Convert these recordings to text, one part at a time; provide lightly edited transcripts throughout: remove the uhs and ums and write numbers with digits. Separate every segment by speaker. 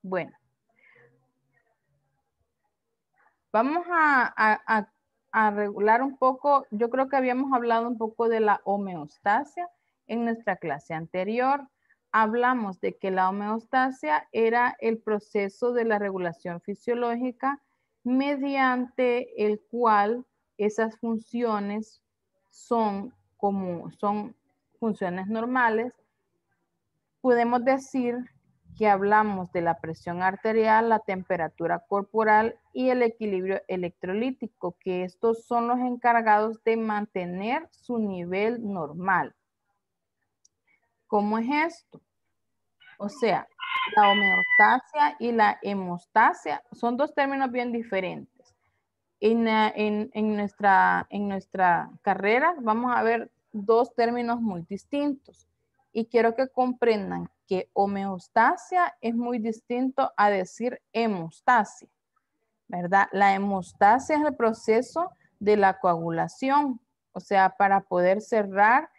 Speaker 1: Bueno, vamos a regular un poco. Yo creo que habíamos hablado un poco de la homeostasia en nuestra clase anterior. Hablamos de que la homeostasia era el proceso de la regulación fisiológica mediante el cual esas funciones son funciones normales. Podemos decir que hablamos de la presión arterial, la temperatura corporal y el equilibrio electrolítico, que estos son los encargados de mantener su nivel normal. ¿Cómo es esto? O sea, la homeostasia y la hemostasia son dos términos bien diferentes. En nuestra carrera vamos a ver dos términos muy distintos. Y quiero que comprendan que homeostasia es muy distinto a decir hemostasia, ¿verdad? La hemostasia es el proceso de la coagulación. O sea, para poder cerrar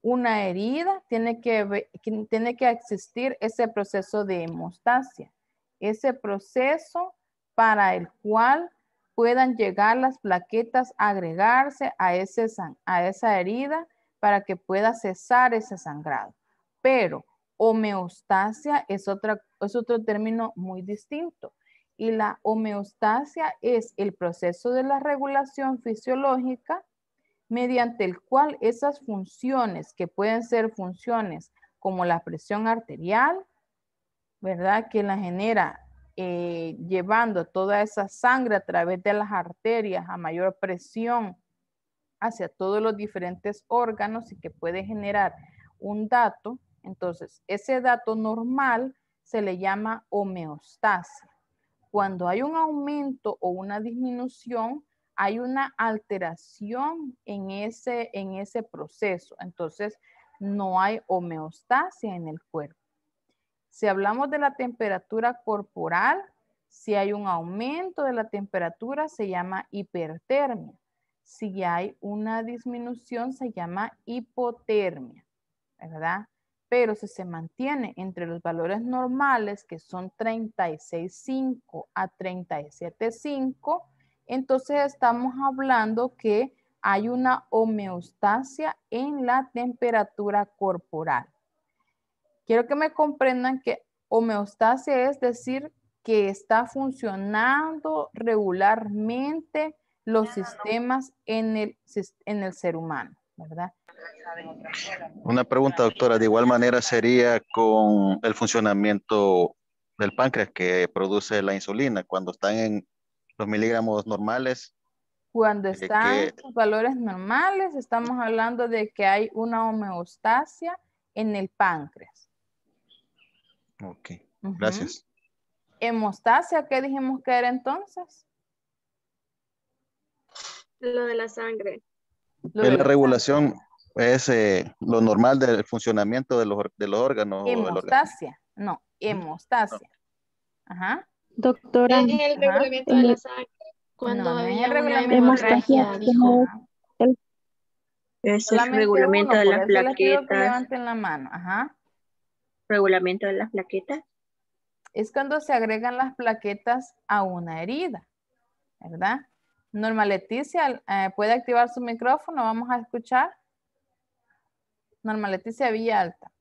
Speaker 1: una herida tiene que existir ese proceso de hemostasia. Ese proceso para el cual puedan llegar las plaquetas a agregarse a esa herida para que pueda cesar ese sangrado. Pero homeostasia es otro término muy distinto. Y la homeostasia es el proceso de la regulación fisiológica mediante el cual esas funciones, que pueden ser funciones como la presión arterial, ¿verdad? Que la genera llevando toda esa sangre a través de las arterias a mayor presión hacia todos los diferentes órganos y que puede generar un dato. Entonces, ese dato normal se le llama homeostasia. Cuando hay un aumento o una disminución, hay una alteración en ese proceso. Entonces, no hay homeostasia en el cuerpo. Si hablamos de la temperatura corporal, si hay un aumento de la temperatura, se llama hipertermia. Si hay una disminución, se llama hipotermia, ¿verdad? Pero si se mantiene entre los valores normales, que son 36.5 a 37.5, entonces estamos hablando que hay una homeostasia en la temperatura corporal. Quiero que me comprendan que homeostasia es decir que está funcionando regularmente los sistemas en el ser humano, ¿verdad?
Speaker 2: Una pregunta, doctora, de igual manera sería con el funcionamiento del páncreas que produce la insulina cuando están en los miligramos normales,
Speaker 1: Cuando están
Speaker 2: que,
Speaker 1: los valores normales, estamos hablando de que hay una homeostasia en el páncreas.
Speaker 2: ok,
Speaker 1: Ujú.
Speaker 2: gracias.
Speaker 1: Hemostasia, ¿qué dijimos que era entonces?
Speaker 3: Lo de la sangre.
Speaker 1: Lo
Speaker 2: Es
Speaker 1: de
Speaker 2: la
Speaker 1: la sangre.
Speaker 2: regulación, es lo normal del funcionamiento de los órganos o del organismo.
Speaker 1: Hemostasia, no, hemostasia. Ajá,
Speaker 4: Doctora,
Speaker 3: Es el
Speaker 1: ajá.
Speaker 3: regulamiento de la sangre. Cuando
Speaker 1: No, no es el
Speaker 3: había una
Speaker 1: reglamento de la
Speaker 4: hemostasia
Speaker 3: hemorragia,
Speaker 1: sangre.
Speaker 3: dijo.
Speaker 4: no es
Speaker 1: Ajá.
Speaker 4: el,
Speaker 5: Es el
Speaker 1: Solamente
Speaker 5: regulamiento
Speaker 1: uno,
Speaker 5: de
Speaker 1: por
Speaker 5: las
Speaker 1: eso les pido que
Speaker 5: plaquetas.
Speaker 1: levanten la mano. Ajá.
Speaker 5: Regulamiento de las plaquetas.
Speaker 1: Es cuando se agregan las plaquetas a una herida, ¿verdad? Norma Leticia, ¿puede activar su micrófono? Vamos a escuchar. Norma Leticia Villalta.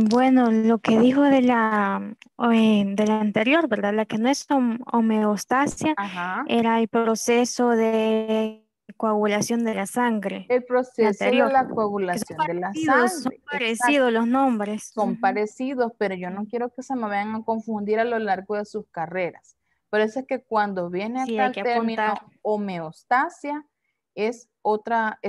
Speaker 4: bueno, lo que dijo de la anterior, ¿verdad? La que no es homeostasia,
Speaker 1: Ajá.
Speaker 4: era el proceso de coagulación de la sangre,
Speaker 1: El
Speaker 4: la
Speaker 1: proceso de
Speaker 4: anterior,
Speaker 1: la
Speaker 4: que
Speaker 1: coagulación de la
Speaker 4: son
Speaker 1: sangre. Exacto.
Speaker 4: parecidos los nombres.
Speaker 1: Son
Speaker 4: Ujú.
Speaker 1: parecidos, pero yo no quiero que se me vayan a confundir a lo largo de sus carreras. Por eso es que cuando viene
Speaker 4: Sí,
Speaker 1: acá
Speaker 4: hay
Speaker 1: el
Speaker 4: que
Speaker 1: término
Speaker 4: apuntar.
Speaker 1: homeostasia, es otra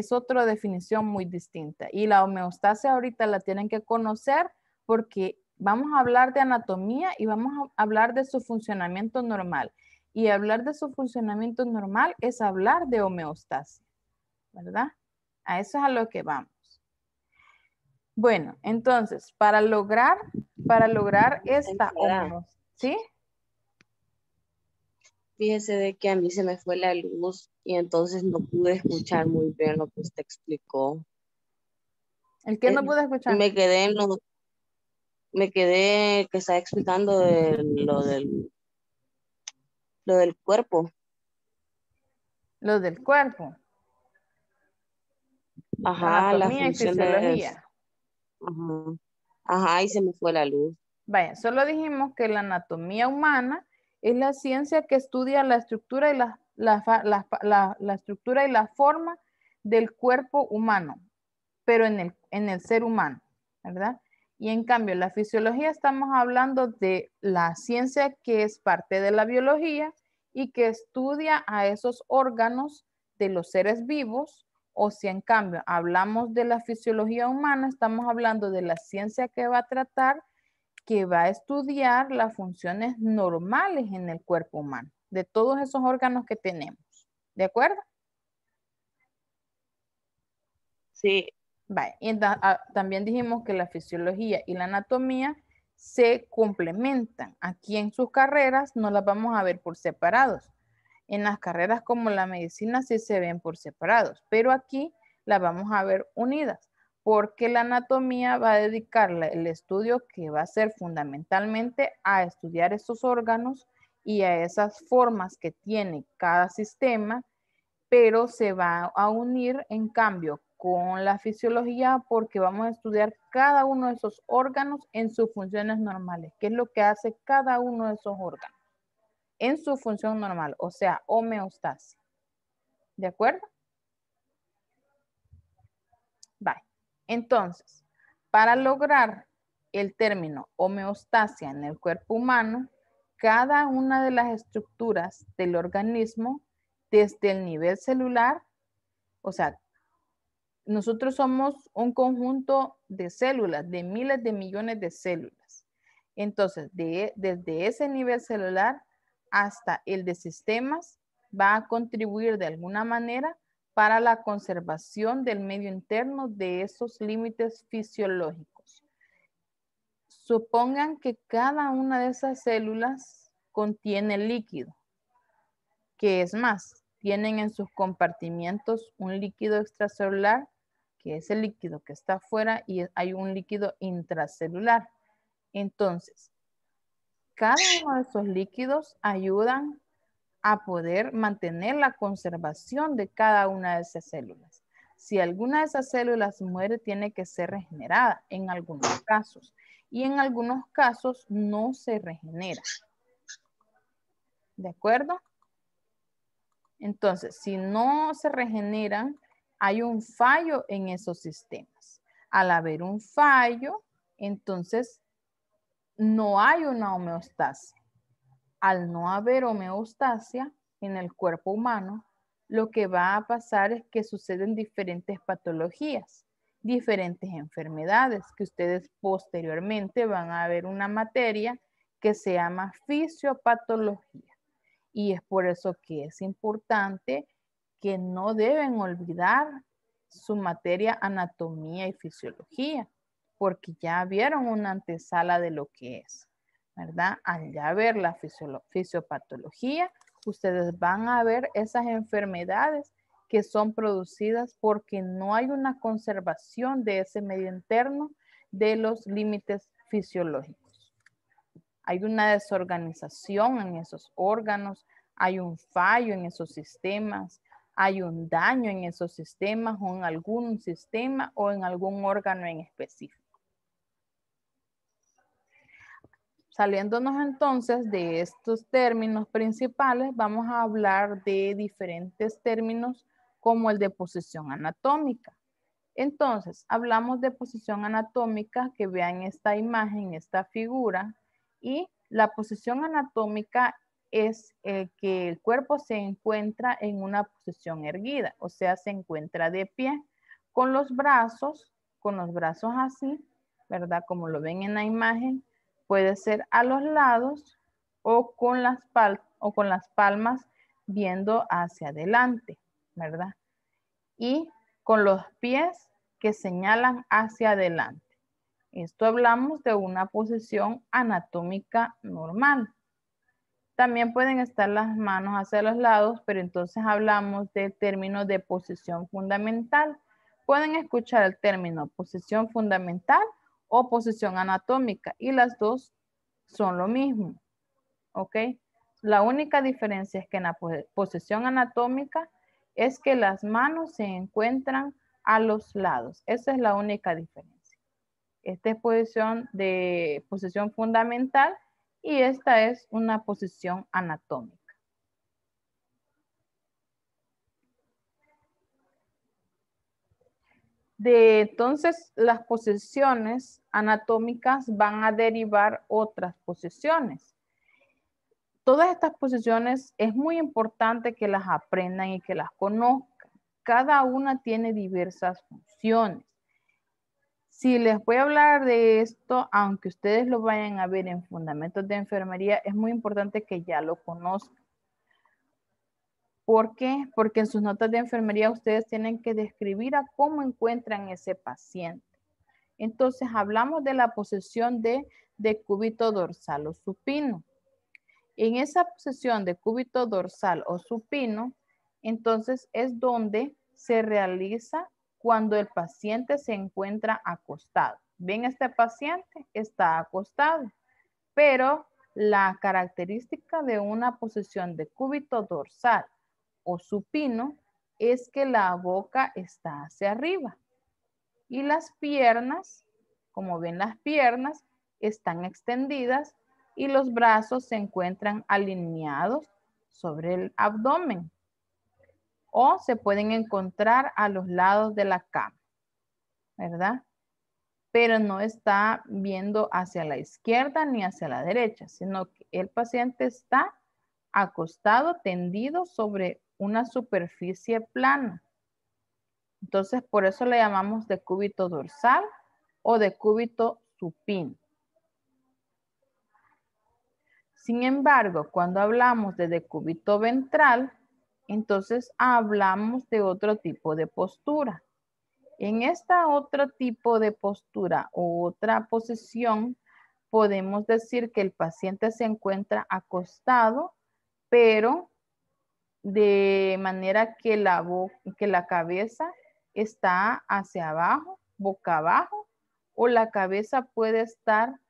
Speaker 1: definición muy distinta. Y la homeostasia ahorita la tienen que conocer porque vamos a hablar de anatomía y vamos a hablar de su funcionamiento normal. Y hablar de su funcionamiento normal es hablar de homeostasia, ¿verdad? A eso es a lo que vamos. Bueno, entonces, para lograr esta
Speaker 5: Doctora,
Speaker 1: homeostasia, ¿sí?
Speaker 5: fíjese de que a mí se me fue la luz y entonces no pude escuchar muy bien lo que usted explicó.
Speaker 1: ¿El que no pude escuchar?
Speaker 5: Me quedé en lo, me quedé que estaba explicando lo del cuerpo.
Speaker 1: Lo del cuerpo,
Speaker 5: Ajá, las
Speaker 1: anatomía y
Speaker 5: funciones.
Speaker 1: fisiología.
Speaker 5: Ajá. Ajá, y se me fue la luz.
Speaker 1: Vaya, solo dijimos que la anatomía humana es la ciencia que estudia la estructura y la estructura y la forma del cuerpo humano, pero en el ser humano, ¿verdad? Y en cambio, la fisiología estamos hablando de la ciencia que es parte de la biología y que estudia a esos órganos de los seres vivos, o si en cambio hablamos de la fisiología humana, estamos hablando de la ciencia que va a tratar, que va a estudiar las funciones normales en el cuerpo humano, de todos esos órganos que tenemos. ¿De acuerdo?
Speaker 5: Sí,
Speaker 1: Vale. Y también dijimos que la fisiología y la anatomía se complementan. Aquí en sus carreras no las vamos a ver por separados. En las carreras como la medicina sí se ven por separados, pero aquí las vamos a ver unidas, porque la anatomía va a dedicarle el estudio que va a ser fundamentalmente a estudiar esos órganos y a esas formas que tiene cada sistema, pero se va a unir en cambio con la fisiología porque vamos a estudiar cada uno de esos órganos en sus funciones normales, qué es lo que hace cada uno de esos órganos en su función normal, o sea, homeostasis. ¿De acuerdo? Bye. Entonces, para lograr el término homeostasia en el cuerpo humano, cada una de las estructuras del organismo, desde el nivel celular, o sea, nosotros somos un conjunto de células, de miles de millones de células. Entonces, desde ese nivel celular hasta el de sistemas, va a contribuir de alguna manera para la conservación del medio interno de esos límites fisiológicos. Supongan que cada una de esas células contiene líquido, que es más, tienen en sus compartimientos un líquido extracelular, que es el líquido que está afuera, y hay un líquido intracelular. Entonces, cada uno de esos líquidos ayudan a poder mantener la conservación de cada una de esas células. Si alguna de esas células muere, tiene que ser regenerada en algunos casos. Y en algunos casos no se regenera. ¿De acuerdo? Entonces, si no se regeneran, hay un fallo en esos sistemas. Al haber un fallo, entonces no hay una homeostasia. Al no haber homeostasia en el cuerpo humano, lo que va a pasar es que suceden diferentes patologías, diferentes enfermedades, que ustedes posteriormente van a ver una materia que se llama fisiopatología. Y es por eso que es importante que no deben olvidar su materia anatomía y fisiología, porque ya vieron una antesala de lo que es, ¿verdad? Al ya ver la fisiopatología, ustedes van a ver esas enfermedades que son producidas porque no hay una conservación de ese medio interno de los límites fisiológicos. Hay una desorganización en esos órganos, hay un fallo en esos sistemas, hay un daño en esos sistemas o en algún sistema o en algún órgano en específico. Saliéndonos entonces de estos términos principales, vamos a hablar de diferentes términos como el de posición anatómica. Entonces, hablamos de posición anatómica, que vean esta imagen, esta figura, y la posición anatómica es que el cuerpo se encuentra en una posición erguida, o sea, se encuentra de pie, con los brazos así, ¿verdad? Como lo ven en la imagen, puede ser a los lados o con las palmas viendo hacia adelante, ¿verdad? Y con los pies que señalan hacia adelante. Esto hablamos de una posición anatómica normal. También pueden estar las manos hacia los lados, pero entonces hablamos del término de posición fundamental. Pueden escuchar el término posición fundamental o posición anatómica, y las dos son lo mismo, ¿ok? La única diferencia es que en la posición anatómica es que las manos se encuentran a los lados. Esa es la única diferencia. Esta es posición fundamental y esta es una posición anatómica. Entonces, las posiciones anatómicas van a derivar otras posiciones. Todas estas posiciones es muy importante que las aprendan y que las conozcan. Cada una tiene diversas funciones. Si les voy a hablar de esto, aunque ustedes lo vayan a ver en Fundamentos de Enfermería, es muy importante que ya lo conozcan. ¿Por qué? Porque en sus notas de enfermería ustedes tienen que describir a cómo encuentran ese paciente. Entonces hablamos de la posición de decúbito dorsal o supino. En esa posición de cúbito dorsal o supino, entonces es donde se realiza cuando el paciente se encuentra acostado. ¿Ven? Este paciente está acostado, pero la característica de una posición de cúbito dorsal o supino es que la boca está hacia arriba y las piernas, como ven, las piernas están extendidas y los brazos se encuentran alineados sobre el abdomen o se pueden encontrar a los lados de la cama, ¿verdad? Pero no está viendo hacia la izquierda ni hacia la derecha, sino que el paciente está acostado, tendido sobre una superficie plana. Entonces, por eso le llamamos decúbito dorsal o decúbito supino. Sin embargo, cuando hablamos de decúbito ventral, entonces hablamos de otro tipo de postura. En esta otro tipo de postura o otra posición, podemos decir que el paciente se encuentra acostado, pero de manera que la cabeza está hacia abajo, boca abajo, o la cabeza puede estar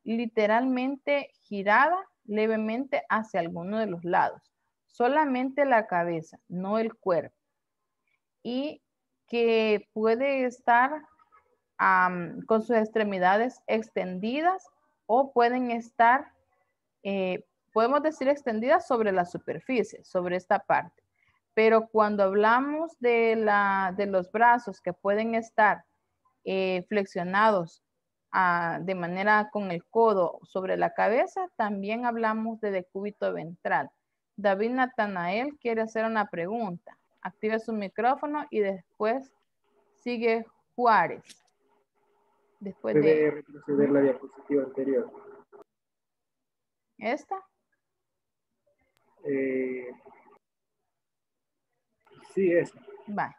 Speaker 1: literalmente girada levemente hacia alguno de los lados. Solamente la cabeza, no el cuerpo. Y que puede estar con sus extremidades extendidas o pueden estar, podemos decir extendidas sobre la superficie, sobre esta parte. Pero cuando hablamos de los brazos que pueden estar flexionados de manera con el codo sobre la cabeza, también hablamos de decúbito ventral. David Natanael quiere hacer una pregunta. Active su micrófono y después sigue Juárez. Después
Speaker 6: ¿Puede retroceder la diapositiva anterior?
Speaker 1: ¿Esta?
Speaker 6: Sí, esa.
Speaker 1: Va.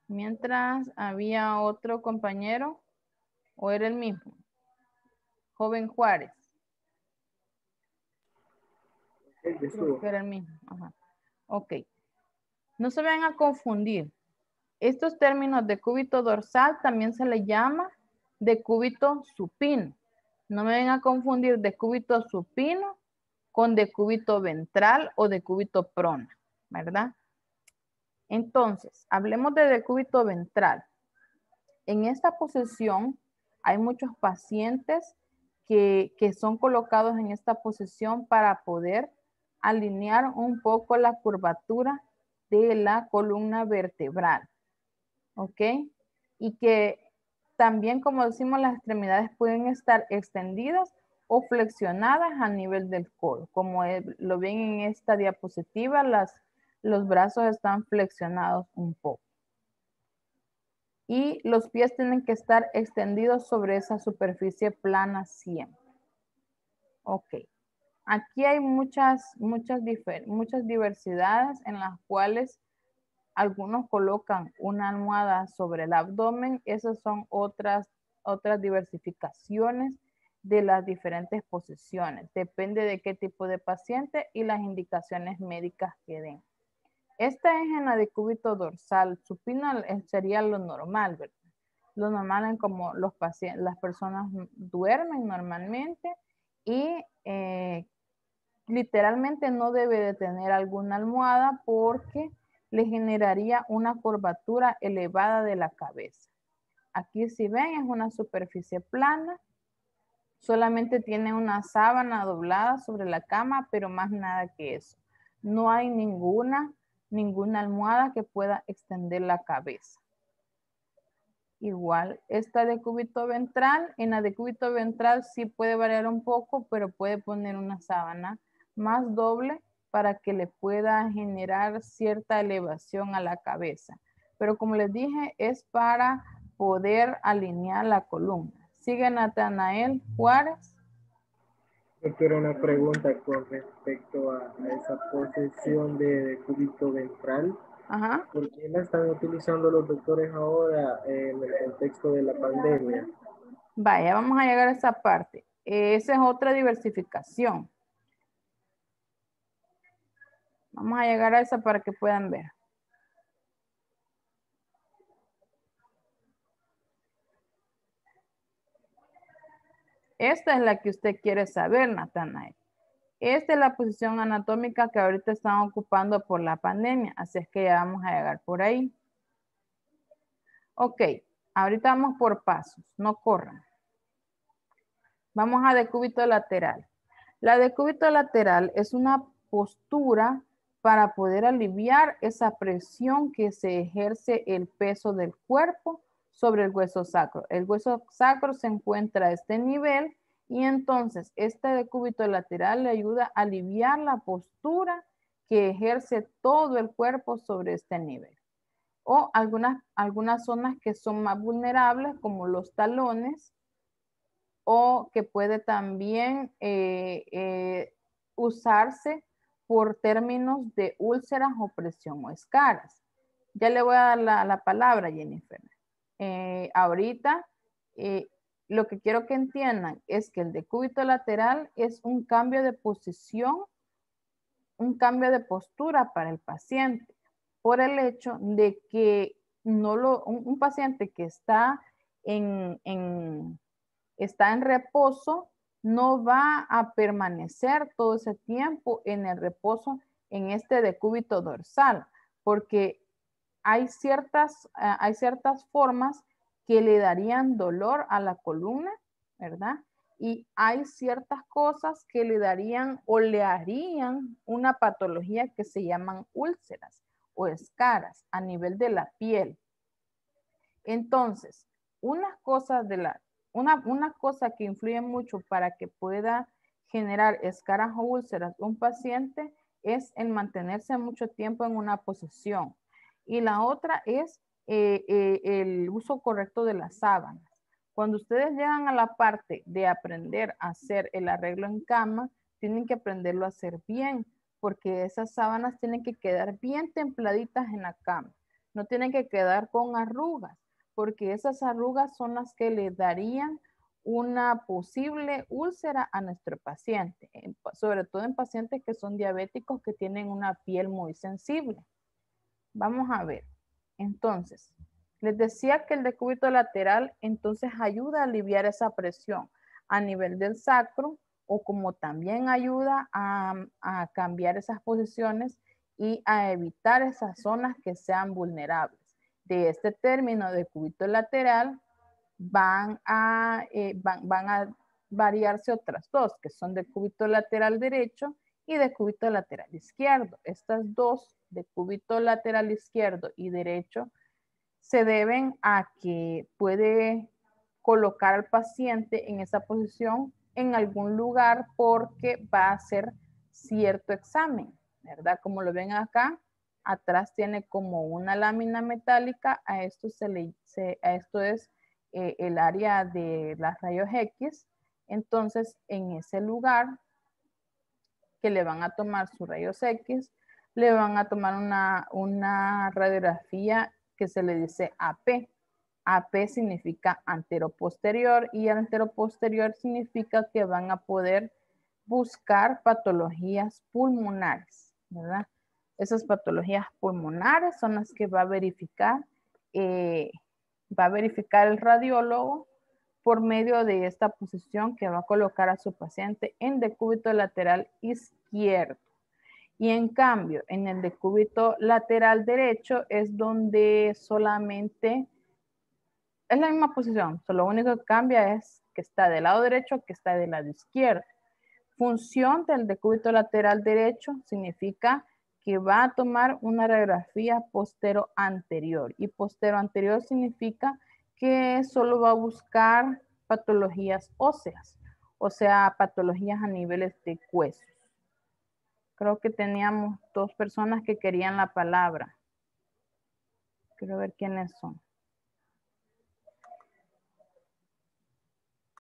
Speaker 1: Mientras había otro compañero, ¿o era el mismo? Joven Juárez. Creo que era el mismo. Ajá. Ok. No se vayan a confundir. Estos términos de decúbito dorsal también se le llama decúbito supino. No me vengan a confundir decúbito supino con decúbito ventral o decúbito prona, ¿verdad? Entonces, hablemos de decúbito ventral. En esta posición hay muchos pacientes que son colocados en esta posición para poder alinear un poco la curvatura de la columna vertebral. ¿Ok? Y que también, como decimos, las extremidades pueden estar extendidas o flexionadas a nivel del codo. Como lo ven en esta diapositiva, los brazos están flexionados un poco. Y los pies tienen que estar extendidos sobre esa superficie plana siempre. Ok. Aquí hay muchas diversidades en las cuales algunos colocan una almohada sobre el abdomen. Esas son otras diversificaciones de las diferentes posiciones. Depende de qué tipo de paciente y las indicaciones médicas que den. Esta es en la decúbito dorsal. Supino sería lo normal, ¿verdad? lo normal en como los pacientes, las personas duermen normalmente y literalmente no debe de tener alguna almohada porque le generaría una curvatura elevada de la cabeza. Aquí si ven es una superficie plana, solamente tiene una sábana doblada sobre la cama, pero más nada que eso. No hay ninguna almohada que pueda extender la cabeza. Igual, esta de cúbito ventral, en la de cúbito ventral sí puede variar un poco, pero puede poner una sábana más doble para que le pueda generar cierta elevación a la cabeza. Pero como les dije, es para poder alinear la columna. Sigue Natanael Juárez.
Speaker 6: Doctora, una pregunta con respecto a esa posición de cúbito ventral.
Speaker 1: Ajá.
Speaker 6: ¿Por qué la están utilizando los doctores ahora en el contexto de la pandemia?
Speaker 1: Vaya, vamos a llegar a esa parte. Esa es otra diversificación. Vamos a llegar a esa para que puedan ver. Esta es la que usted quiere saber, Natanael. Esta es la posición anatómica que ahorita están ocupando por la pandemia, así es que ya vamos a llegar por ahí. Ok, ahorita vamos por pasos, no corran. Vamos a decúbito lateral. La decúbito lateral es una postura para poder aliviar esa presión que se ejerce el peso del cuerpo sobre el hueso sacro. El hueso sacro se encuentra a este nivel y entonces este decúbito lateral le ayuda a aliviar la postura que ejerce todo el cuerpo sobre este nivel. O algunas zonas que son más vulnerables como los talones, o que puede también usarse por términos de úlceras o presión o escaras. Ya le voy a dar la palabra, Jennifer. Ahorita, lo que quiero que entiendan es que el decúbito lateral es un cambio de posición, un cambio de postura para el paciente, por el hecho de que un paciente que está está en reposo, no va a permanecer todo ese tiempo en el reposo en este decúbito dorsal, porque hay ciertas formas que le darían dolor a la columna, ¿verdad? Y hay ciertas cosas que le darían o le harían una patología que se llaman úlceras o escaras a nivel de la piel. Entonces, una cosa que influye mucho para que pueda generar escaras o úlceras un paciente es el mantenerse mucho tiempo en una posición. Y la otra es el uso correcto de las sábanas. Cuando ustedes llegan a la parte de aprender a hacer el arreglo en cama, tienen que aprenderlo a hacer bien, porque esas sábanas tienen que quedar bien templaditas en la cama. No tienen que quedar con arrugas, porque esas arrugas son las que le darían una posible úlcera a nuestro paciente, sobre todo en pacientes que son diabéticos que tienen una piel muy sensible. Vamos a ver. Entonces, les decía que el decúbito lateral entonces ayuda a aliviar esa presión a nivel del sacro, o como también ayuda a cambiar esas posiciones y a evitar esas zonas que sean vulnerables. De este término de decúbito lateral van a variarse otras dos, que son decúbito lateral derecho y decúbito lateral izquierdo. Estas dos, decúbito lateral izquierdo y derecho, se deben a que puede colocar al paciente en esa posición en algún lugar porque va a hacer cierto examen, ¿verdad? Como lo ven acá, atrás tiene como una lámina metálica, a esto es el área de las rayos X. Entonces, en ese lugar que le van a tomar sus rayos X, le van a tomar una radiografía que se le dice AP. AP significa anteroposterior y anteroposterior significa que van a poder buscar patologías pulmonares, ¿verdad? Esas patologías pulmonares son las que va a verificar Va a verificar el radiólogo por medio de esta posición que va a colocar a su paciente en decúbito lateral izquierdo. Y en cambio, en el decúbito lateral derecho es donde solamente es la misma posición, solo lo único que cambia es que está del lado derecho que está del lado izquierdo. Función del decúbito lateral derecho significa que va a tomar una radiografía postero-anterior. Y postero-anterior significa que solo va a buscar patologías óseas, o sea, patologías a niveles de huesos. Creo que teníamos 2 personas que querían la palabra. Quiero ver quiénes son.